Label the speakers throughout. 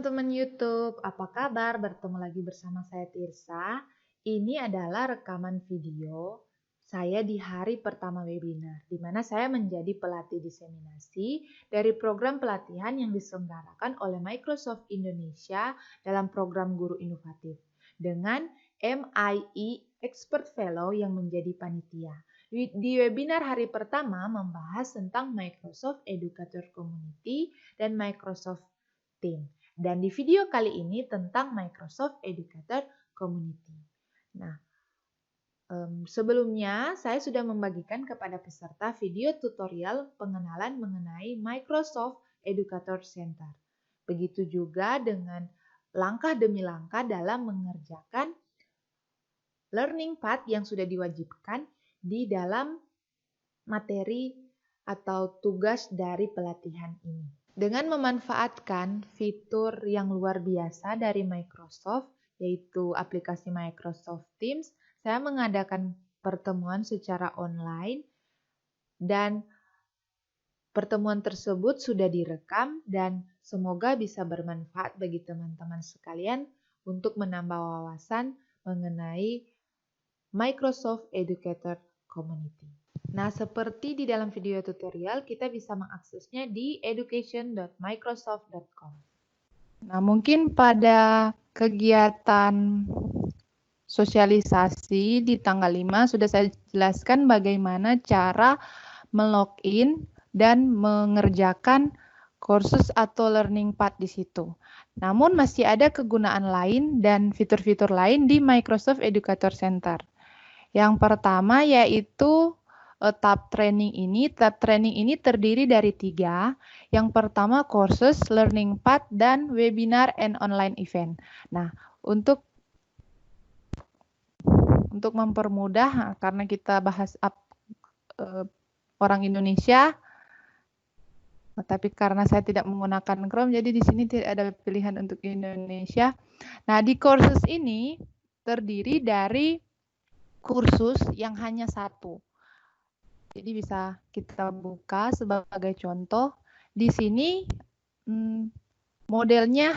Speaker 1: teman-teman YouTube, apa kabar? Bertemu lagi bersama saya Tirsa. Ini adalah rekaman video saya di hari pertama webinar, di mana saya menjadi pelatih diseminasi dari program pelatihan yang diselenggarakan oleh Microsoft Indonesia dalam program Guru Inovatif dengan MIE Expert Fellow yang menjadi panitia. Di webinar hari pertama membahas tentang Microsoft Educator Community dan Microsoft Team. Dan di video kali ini tentang Microsoft Educator Community. Nah, sebelumnya saya sudah membagikan kepada peserta video tutorial pengenalan mengenai Microsoft Educator Center. Begitu juga dengan langkah demi langkah dalam mengerjakan learning path yang sudah diwajibkan di dalam materi atau tugas dari pelatihan ini. Dengan memanfaatkan fitur yang luar biasa dari Microsoft, yaitu aplikasi Microsoft Teams, saya mengadakan pertemuan secara online dan pertemuan tersebut sudah direkam dan semoga bisa bermanfaat bagi teman-teman sekalian untuk menambah wawasan mengenai Microsoft Educator Community. Nah, seperti di dalam video tutorial, kita bisa mengaksesnya di education.microsoft.com.
Speaker 2: Nah, mungkin pada kegiatan sosialisasi di tanggal 5 sudah saya jelaskan bagaimana cara melogin dan mengerjakan kursus atau learning path di situ. Namun masih ada kegunaan lain dan fitur-fitur lain di Microsoft Educator Center. Yang pertama yaitu tab training ini. Tab training ini terdiri dari 3. Yang pertama courses, learning path, dan webinar and online event. Nah, untuk mempermudah, karena kita bahas orang Indonesia, tapi karena saya tidak menggunakan Chrome, jadi di sini tidak ada pilihan untuk Indonesia. Nah, di courses ini terdiri dari kursus yang hanya satu. Jadi bisa kita buka sebagai contoh. Di sini modelnya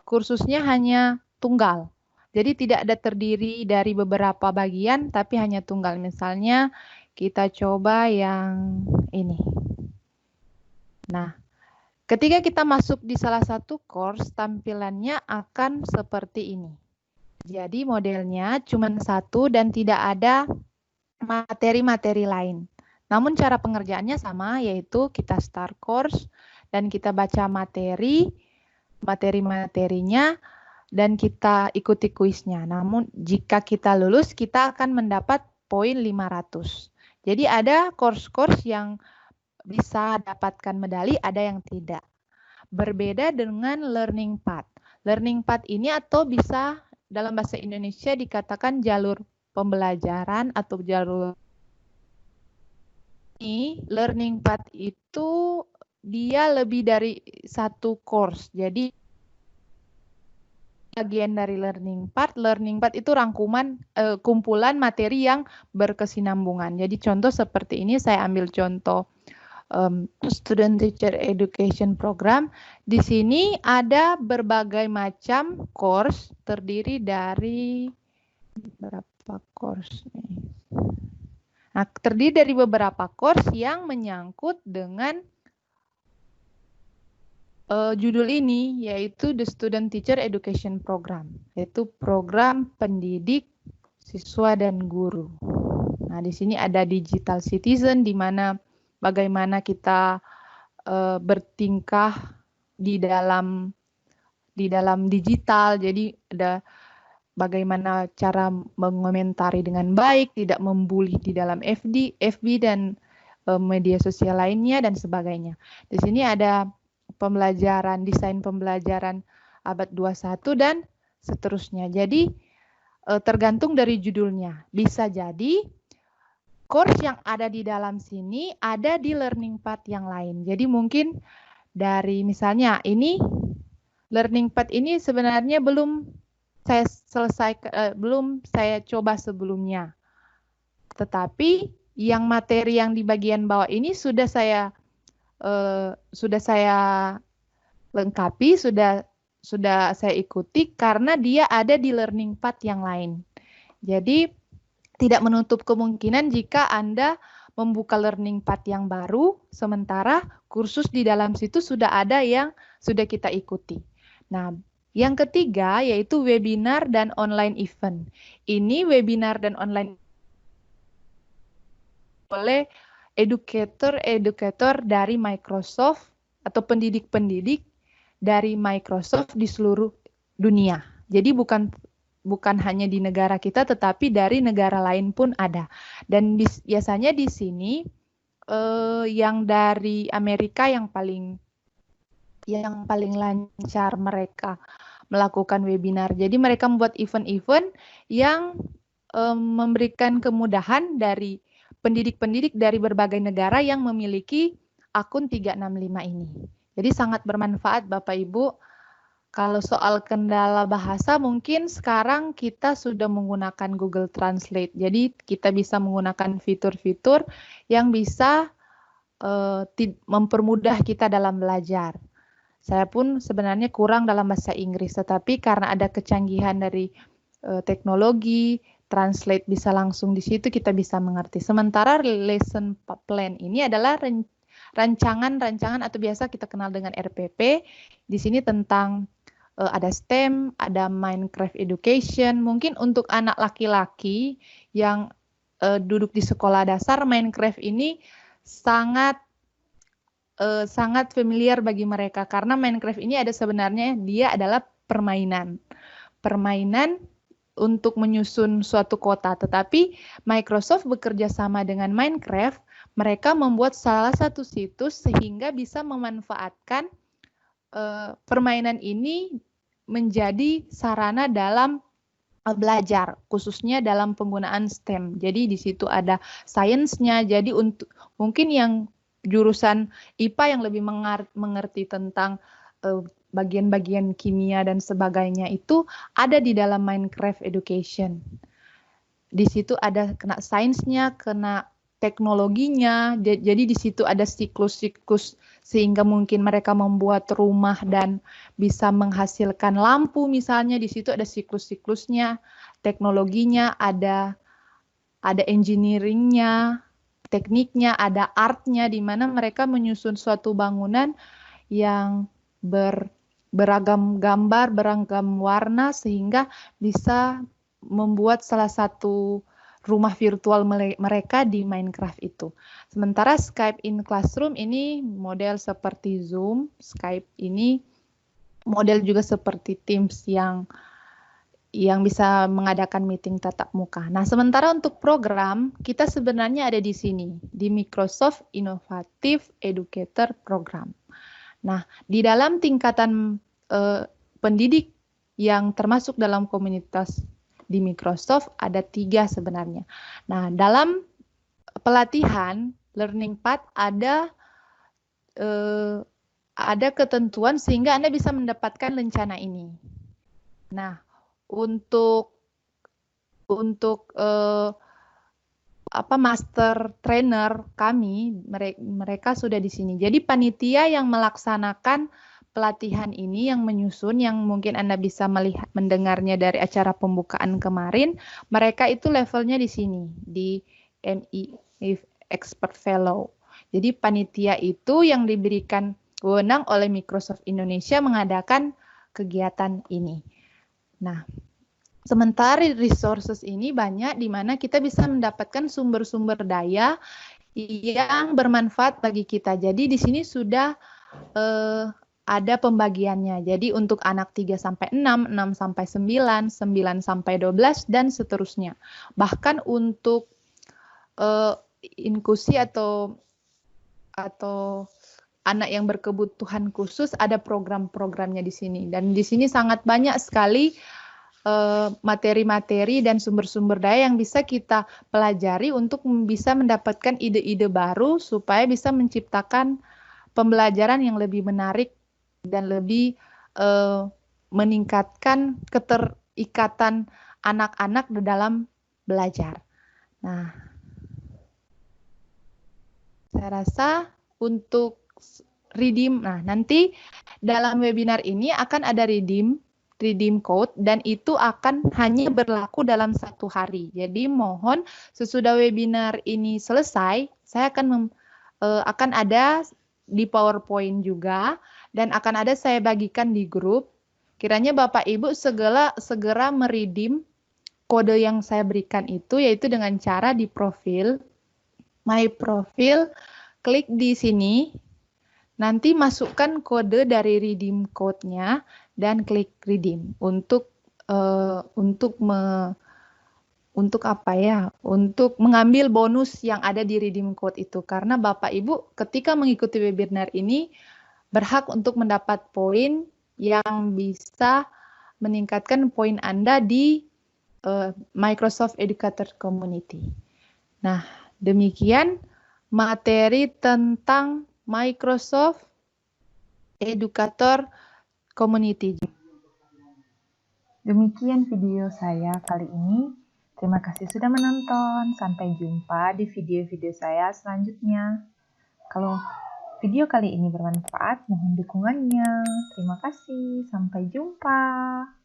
Speaker 2: kursusnya hanya tunggal. Jadi tidak ada terdiri dari beberapa bagian, tapi hanya tunggal. Misalnya kita coba yang ini. Nah, ketika kita masuk di salah satu course, tampilannya akan seperti ini. Jadi modelnya cuma satu dan tidak ada materi-materi lain. Namun cara pengerjaannya sama, yaitu kita start course dan kita baca materi-materinya dan kita ikuti kuisnya. Namun jika kita lulus, kita akan mendapat poin 500. Jadi ada course-course yang bisa dapatkan medali, ada yang tidak. Berbeda dengan learning path. Learning path ini atau bisa dalam bahasa Indonesia dikatakan jalur pembelajaran atau jalur ini. Learning path itu dia lebih dari satu course. Jadi bagian dari learning path itu rangkuman kumpulan materi yang berkesinambungan. Jadi contoh seperti ini, saya ambil contoh Student Teacher Education Program. Di sini ada berbagai macam course, terdiri dari berapa course nih? Nah, terdiri dari beberapa course yang menyangkut dengan judul ini, yaitu The Student Teacher Education Program, yaitu program pendidik siswa dan guru. Nah, di sini ada Digital Citizen, di mana bagaimana kita bertingkah di dalam digital. Jadi ada bagaimana cara mengomentari dengan baik, tidak membuli di dalam FB dan media sosial lainnya dan sebagainya. Di sini ada pembelajaran, desain pembelajaran abad 21 dan seterusnya. Jadi tergantung dari judulnya. Bisa jadi course yang ada di dalam sini ada di learning path yang lain. Jadi mungkin dari misalnya ini learning path ini sebenarnya belum saya selesai, belum saya coba sebelumnya. Tetapi yang materi yang di bagian bawah ini sudah saya lengkapi, sudah saya ikuti karena dia ada di learning path yang lain. Jadi tidak menutup kemungkinan jika Anda membuka learning path yang baru, sementara kursus di dalam situ sudah ada yang sudah kita ikuti. Nah, yang ketiga yaitu webinar dan online event. Ini webinar dan online oleh edukator dari Microsoft atau pendidik-pendidik dari Microsoft di seluruh dunia. Jadi bukan hanya di negara kita, tetapi dari negara lain pun ada. Dan biasanya di sini yang dari Amerika yang paling lancar mereka melakukan webinar. Jadi mereka membuat event-event yang memberikan kemudahan dari pendidik-pendidik dari berbagai negara yang memiliki akun 365 ini. Jadi sangat bermanfaat Bapak Ibu. Kalau soal kendala bahasa, mungkin sekarang kita sudah menggunakan Google Translate. Jadi kita bisa menggunakan fitur-fitur yang bisa mempermudah kita dalam belajar. Saya pun sebenarnya kurang dalam bahasa Inggris, tetapi karena ada kecanggihan dari teknologi, translate bisa langsung di situ, kita bisa mengerti. Sementara lesson plan ini adalah rancangan atau biasa kita kenal dengan RPP. Di sini tentang ada STEM, ada Minecraft Education. Mungkin untuk anak laki-laki yang duduk di sekolah dasar, Minecraft ini sangat familiar bagi mereka karena Minecraft ini sebenarnya dia adalah permainan untuk menyusun suatu kota. Tetapi Microsoft bekerja sama dengan Minecraft, mereka membuat salah satu situs sehingga bisa memanfaatkan permainan ini menjadi sarana dalam belajar, khususnya dalam penggunaan STEM. Jadi di situ ada sainsnya. Jadi untuk mungkin yang jurusan IPA yang lebih mengerti tentang bagian-bagian kimia dan sebagainya itu ada di dalam Minecraft Education. Di situ ada kena sainsnya, kena teknologinya. Jadi di situ ada siklus-siklus sehingga mungkin mereka membuat rumah dan bisa menghasilkan lampu misalnya. Di situ ada siklus-siklusnya, teknologinya, ada engineering-nya, tekniknya, ada art-nya di mana mereka menyusun suatu bangunan yang beragam gambar, beragam warna sehingga bisa membuat salah satu rumah virtual mereka di Minecraft itu. Sementara Skype in Classroom ini model seperti Zoom, Skype ini model juga seperti Teams yang bisa mengadakan meeting tatap muka. Nah, sementara untuk program, kita sebenarnya ada di sini, di Microsoft Innovative Educator Program. Nah, di dalam tingkatan pendidik yang termasuk dalam komunitas di Microsoft ada 3 sebenarnya. Nah, dalam pelatihan learning path ada ketentuan sehingga Anda bisa mendapatkan lencana ini. Nah, untuk master trainer kami, mereka sudah di sini. Jadi panitia yang melaksanakan pelatihan ini, yang menyusun, yang mungkin Anda bisa mendengarnya dari acara pembukaan kemarin, mereka itu levelnya di sini, di ME Expert Fellow. Jadi panitia itu yang diberikan wewenang oleh Microsoft Indonesia mengadakan kegiatan ini. Nah, sementara resources ini banyak di mana kita bisa mendapatkan sumber-sumber daya yang bermanfaat bagi kita. Jadi di sini sudah ada pembagiannya. Jadi untuk anak 3 sampai 6, 6 sampai 9, 9 sampai 12 dan seterusnya. Bahkan untuk inklusi atau anak yang berkebutuhan khusus ada program-programnya di sini. Dan di sini sangat banyak sekali materi-materi dan sumber-sumber daya yang bisa kita pelajari untuk bisa mendapatkan ide-ide baru supaya bisa menciptakan pembelajaran yang lebih menarik dan lebih meningkatkan keterikatan anak-anak di dalam belajar. Nah, saya rasa untuk redeem. Nah, nanti dalam webinar ini akan ada redeem code dan itu akan hanya berlaku dalam 1 hari. Jadi mohon sesudah webinar ini selesai, saya akan ada di PowerPoint juga dan akan ada saya bagikan di grup. Kiranya Bapak Ibu segera meredeem kode yang saya berikan itu, yaitu dengan cara di profil, my profile, klik di sini, nanti masukkan kode dari redeem code-nya dan klik redeem untuk Untuk mengambil bonus yang ada di redeem code itu. Karena Bapak Ibu ketika mengikuti webinar ini berhak untuk mendapat poin yang bisa meningkatkan poin Anda di Microsoft Educator Community. Nah, demikian materi tentang Microsoft Educator Community.
Speaker 1: Demikian video saya kali ini. Terima kasih sudah menonton. Sampai jumpa di video-video saya selanjutnya. Kalau video kali ini bermanfaat, mohon dukungannya. Terima kasih. Sampai jumpa.